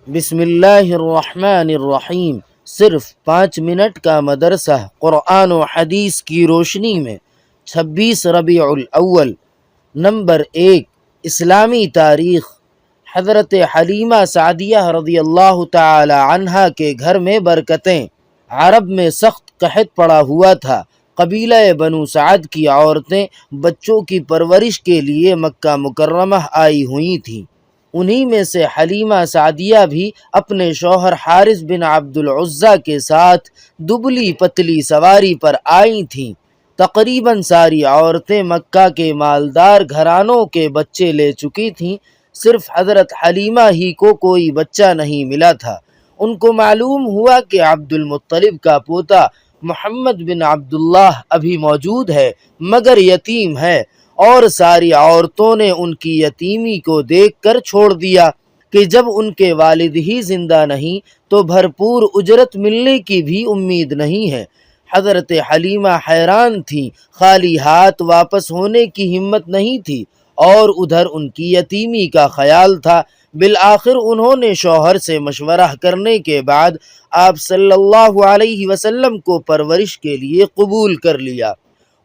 بسم اللہ الرحمن الرحیم۔ صرف 5 منٹ کا مدرسہ قرآن و حدیث کی روشنی میں 26 ربیع الاول۔ نمبر 1، اسلامی تاریخ۔ حضرت حلیمہ سعدیہ رضی اللہ تعالی عنہا کے گھر میں برکتیں۔ عرب میں سخت قحط پڑا ہوا تھا۔ قبیلہ بنو سعد کی عورتیں بچوں کی پرورش کے لیے مکہ مکرمہ آئی ہوئی تھیں۔ انہی میں سے حلیمہ سعدیہ بھی اپنے شوہر حارث بن عبد العزیٰ کے ساتھ دبلی پتلی سواری پر آئی تھیں۔ تقریباً ساری عورتیں مکہ کے مالدار گھرانوں کے بچے لے چکی تھیں، صرف حضرت حلیمہ ہی کو کوئی بچہ نہیں ملا تھا۔ ان کو معلوم ہوا کہ عبد المطلب کا پوتا محمد بن عبداللہ ابھی موجود ہے مگر یتیم ہے، اور ساری عورتوں نے ان کی یتیمی کو دیکھ کر چھوڑ دیا کہ جب ان کے والد ہی زندہ نہیں تو بھرپور اجرت ملنے کی بھی امید نہیں ہے۔ حضرت حلیمہ حیران تھیں، خالی ہاتھ واپس ہونے کی ہمت نہیں تھی، اور ادھر ان کی یتیمی کا خیال تھا۔ بالآخر انہوں نے شوہر سے مشورہ کرنے کے بعد آپ صلی اللہ علیہ وسلم کو پرورش کے لیے قبول کر لیا۔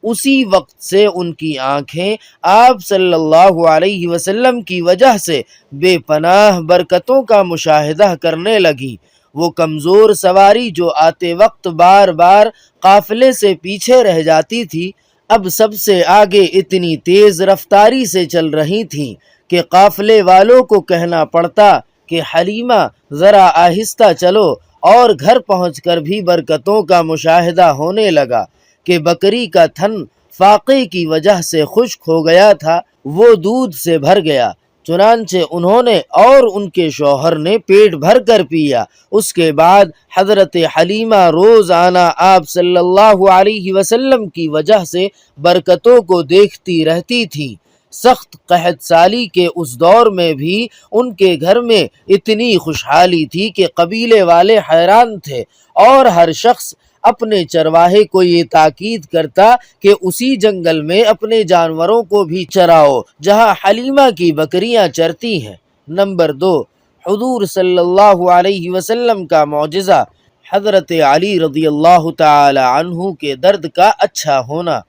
اسی وقت سے ان کی آنکھیں آپ صلی اللہ علیہ وسلم کی وجہ سے بے پناہ برکتوں کا مشاہدہ کرنے لگیں۔ وہ کمزور سواری جو آتے وقت بار بار قافلے سے پیچھے رہ جاتی تھی، اب سب سے آگے اتنی تیز رفتاری سے چل رہی تھیں کہ قافلے والوں کو کہنا پڑتا کہ حلیمہ ذرا آہستہ چلو، اور گھر پہنچ کر بھی برکتوں کا مشاہدہ ہونے لگا کہ بکری کا تھن فاقے کی وجہ سے خشک ہو گیا تھا، وہ دودھ سے بھر گیا، چنانچہ انہوں نے اور ان کے شوہر نے پیٹ بھر کر پیا۔ اس کے بعد حضرت حلیمہ روزانہ آپ صلی اللہ علیہ وسلم کی وجہ سے برکتوں کو دیکھتی رہتی تھیں۔ سخت قحط سالی کے اس دور میں بھی ان کے گھر میں اتنی خوشحالی تھی کہ قبیلے والے حیران تھے، اور ہر شخص اپنے چرواہے کو یہ تاکید کرتا کہ اسی جنگل میں اپنے جانوروں کو بھی چراؤ جہاں حلیمہ کی بکریاں چرتی ہیں۔ نمبر 2، حضور صلی اللہ علیہ وسلم کا معجزہ۔ حضرت علی رضی اللہ تعالی عنہ کے درد کا اچھا ہونا۔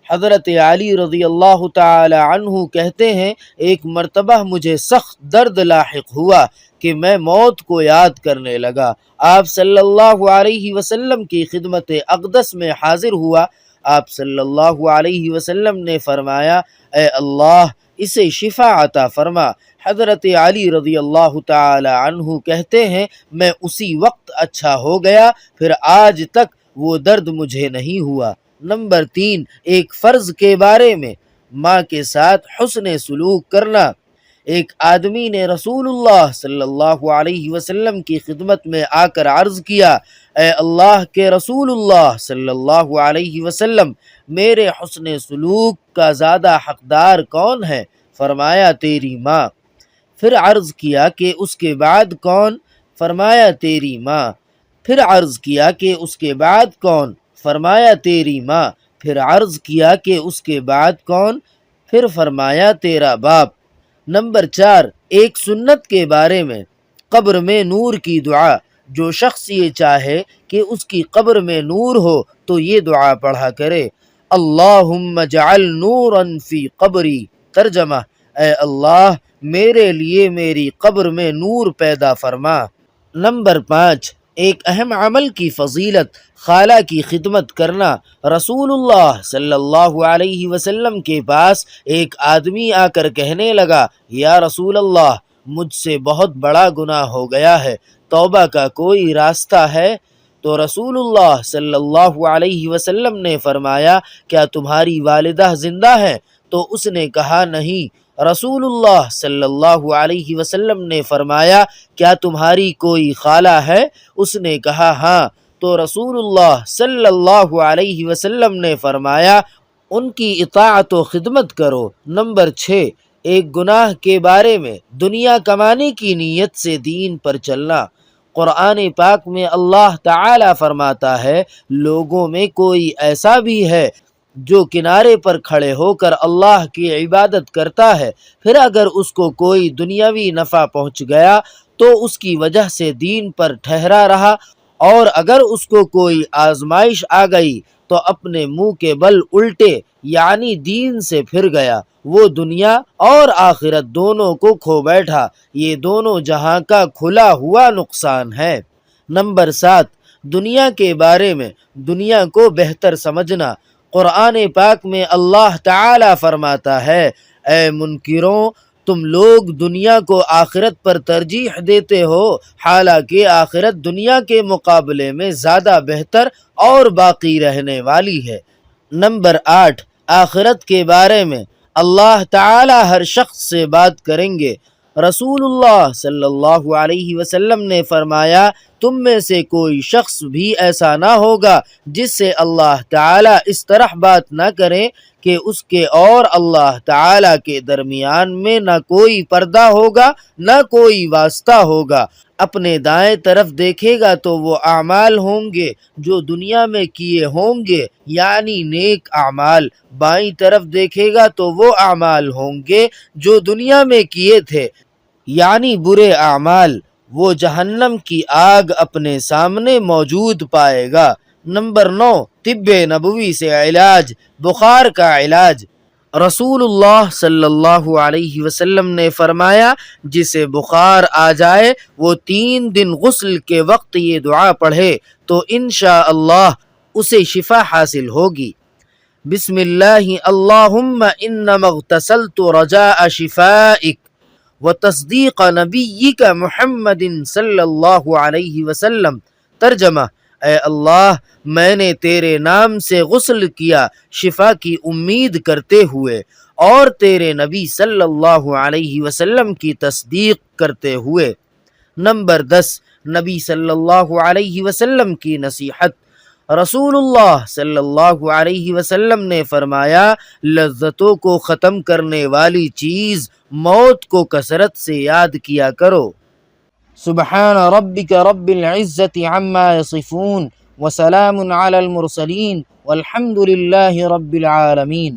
حضرت علی رضی اللہ تعالی عنہ کہتے ہیں، ایک مرتبہ مجھے سخت درد لاحق ہوا کہ میں موت کو یاد کرنے لگا۔ آپ صلی اللہ علیہ وسلم کی خدمت اقدس میں حاضر ہوا۔ آپ صلی اللہ علیہ وسلم نے فرمایا، اے اللہ اسے شفا عطا فرما۔ حضرت علی رضی اللہ تعالی عنہ کہتے ہیں، میں اسی وقت اچھا ہو گیا، پھر آج تک وہ درد مجھے نہیں ہوا۔ نمبر 3، ایک فرض کے بارے میں، ماں کے ساتھ حسن سلوک کرنا۔ ایک آدمی نے رسول اللہ صلی اللہ علیہ وسلم کی خدمت میں آ کر عرض کیا، اے اللہ کے رسول اللہ صلی اللہ علیہ وسلم، میرے حسن سلوک کا زیادہ حقدار کون ہے؟ فرمایا تیری ماں۔ پھر عرض کیا کہ اس کے بعد کون؟ فرمایا تیری ماں۔ پھر عرض کیا کہ اس کے بعد کون؟ فرمایا تیری ماں۔ پھر عرض کیا کہ اس کے بعد کون؟ پھر فرمایا تیرا باپ۔ نمبر 4، ایک سنت کے بارے میں، قبر میں نور کی دعا۔ جو شخص یہ چاہے کہ اس کی قبر میں نور ہو تو یہ دعا پڑھا کرے، اللہم اجعل نورا فی قبری۔ ترجمہ، اے اللہ میرے لیے میری قبر میں نور پیدا فرما۔ نمبر 5، ایک اہم عمل کی فضیلت، خالہ کی خدمت کرنا۔ رسول اللہ صلی اللہ علیہ وسلم کے پاس ایک آدمی آ کر کہنے لگا، یا رسول اللہ مجھ سے بہت بڑا گناہ ہو گیا ہے، توبہ کا کوئی راستہ ہے؟ تو رسول اللہ صلی اللہ علیہ وسلم نے فرمایا، کیا تمہاری والدہ زندہ ہے؟ تو اس نے کہا نہیں۔ رسول اللہ صلی اللہ علیہ وسلم نے فرمایا، کیا تمہاری کوئی خالہ ہے؟ اس نے کہا ہاں۔ تو رسول اللہ صلی اللہ علیہ وسلم نے فرمایا، ان کی اطاعت و خدمت کرو۔ نمبر 6، ایک گناہ کے بارے میں، دنیا کمانے کی نیت سے دین پر چلنا۔ قرآن پاک میں اللہ تعالی فرماتا ہے، لوگوں میں کوئی ایسا بھی ہے جو کنارے پر کھڑے ہو کر اللہ کی عبادت کرتا ہے، پھر اگر اس کو کوئی دنیاوی نفع پہنچ گیا تو اس کی وجہ سے دین پر ٹھہرا رہا، اور اگر اس کو کوئی آزمائش آ گئی تو اپنے منہ کے بل الٹے یعنی دین سے پھر گیا، وہ دنیا اور آخرت دونوں کو کھو بیٹھا۔ یہ دونوں جہاں کا کھلا ہوا نقصان ہے۔ نمبر 7، دنیا کے بارے میں دنیا کو بہتر سمجھنا۔ قرآن پاک میں اللہ تعالی فرماتا ہے، اے منکروں، تم لوگ دنیا کو آخرت پر ترجیح دیتے ہو، حالانکہ آخرت دنیا کے مقابلے میں زیادہ بہتر اور باقی رہنے والی ہے۔ نمبر 8، آخرت کے بارے میں اللہ تعالی ہر شخص سے بات کریں گے۔ رسول اللہ صلی اللہ علیہ وسلم نے فرمایا، تم میں سے کوئی شخص بھی ایسا نہ ہوگا جس سے اللہ تعالی اس طرح بات نہ کریں کہ اس کے اور اللہ تعالی کے درمیان میں نہ کوئی پردہ ہوگا نہ کوئی واسطہ ہوگا۔ اپنے دائیں طرف دیکھے گا تو وہ اعمال ہوں گے جو دنیا میں کیے ہوں گے یعنی نیک اعمال، بائیں طرف دیکھے گا تو وہ اعمال ہوں گے جو دنیا میں کیے تھے یعنی برے اعمال۔ وہ جہنم کی آگ اپنے سامنے موجود پائے گا۔ نمبر 9، طب نبوی سے علاج، بخار کا علاج۔ رسول اللہ صلی اللہ علیہ وسلم نے فرمایا، جسے بخار آ جائے وہ 3 دن غسل کے وقت یہ دعا پڑھے تو انشاءاللہ اسے شفا حاصل ہوگی۔ بسم اللہ اللہم انما اغتسلت رجاء شفائک وتصدیق نبیک محمد صلی اللہ علیہ وسلم۔ ترجمہ، اے اللہ، میں نے تیرے نام سے غسل کیا شفا کی امید کرتے ہوئے اور تیرے نبی صلی اللہ علیہ وسلم کی تصدیق کرتے ہوئے۔ نمبر 10، نبی صلی اللہ علیہ وسلم کی نصیحت۔ رسول اللہ صلی اللہ علیہ وسلم نے فرمایا، لذتوں کو ختم کرنے والی چیز موت کو کثرت سے یاد کیا کرو۔ سبحان ربک رب العزت عما یصفون وسلام علی المرسلین والحمد للہ رب العالمین۔